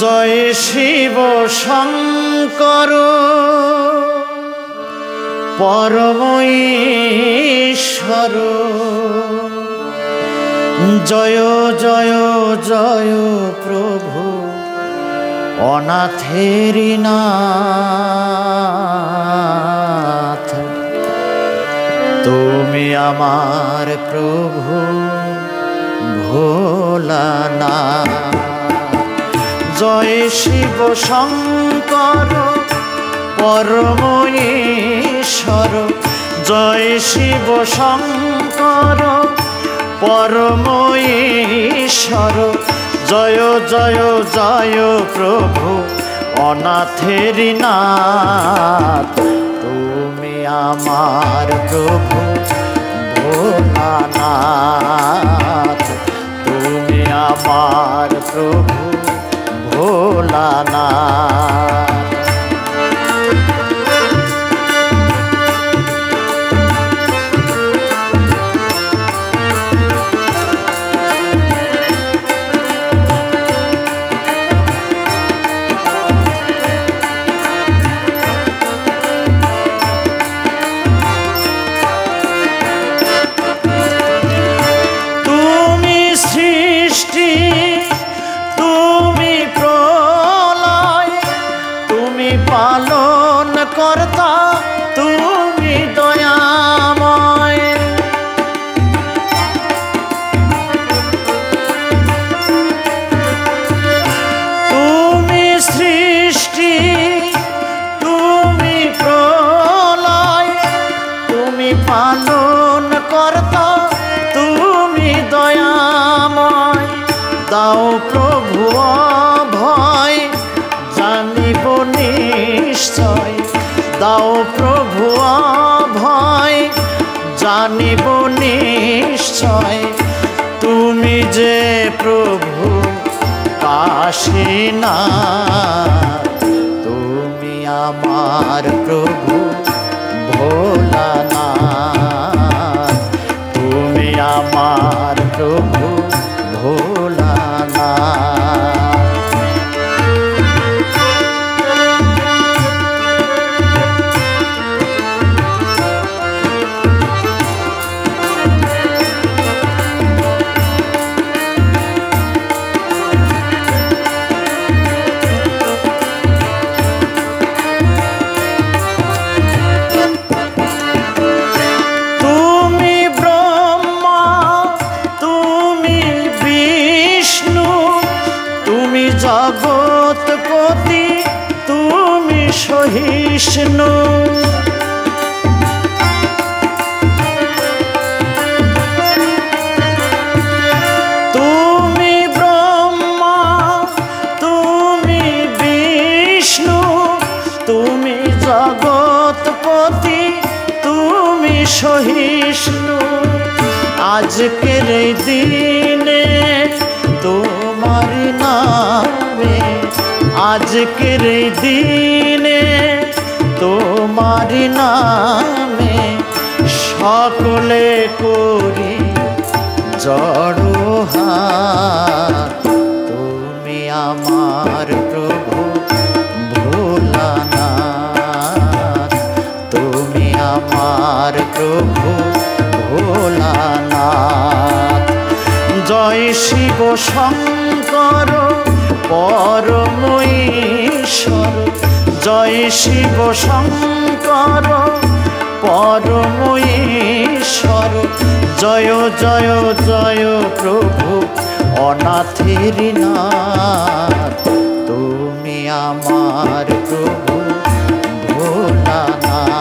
জয় শিব শঙ্কর পরম ঈশ্বর। জয় জয় জয় প্রভু অনাথের নাথ। তুমি আমার প্রভু ভোলানাথ। জয় শিব শঙ্কর পরম ঈশ্বর। জয় শিব শঙ্কর পরম ঈশ্বর। জয় জয় জয় প্রভু অনাথের নাথ। তুমি আমার প্রভু ভোলানাথ। তুমি আমার প্রভু ভোলানাথ। পালন কর্তা তুমি দয়াময়। তুমি সৃষ্টি তুমি প্রলয় তুমি পালন কর্তা তুমি দয়াময়। দাও প্রভু ভয় জানিব নিশ্চয়। দাও প্রভু ভয় জানিব নিশ্চয়। তুমি যে প্রভু কাশীনাথ। তুমি আমার প্রভু ভোলানাথ। তুমি আমার প্রভু ভোলানাথ। জগৎপতি তুমি সহিষ্ণু। তুমি ব্রহ্মা তুমি বিষ্ণু তুমি জগৎপতি তুমি সহিষ্ণু। আজকের এই দিনে তোমার নামে আজকের এই দিনে তোমার নামে সকলে করি জড়হাত। তুমি আমার প্রভু ভোলানাথ। তুমি আমার প্রভু ভোলানাথ। জয় শিব শঙ্কর পরম ঈশ্বর। জয় শিব শঙ্কর পরম ঈশ্বর। জয় জয় জয় প্রভু অনাথের নাথ। তুমি আমার প্রভু ভোলানাথ।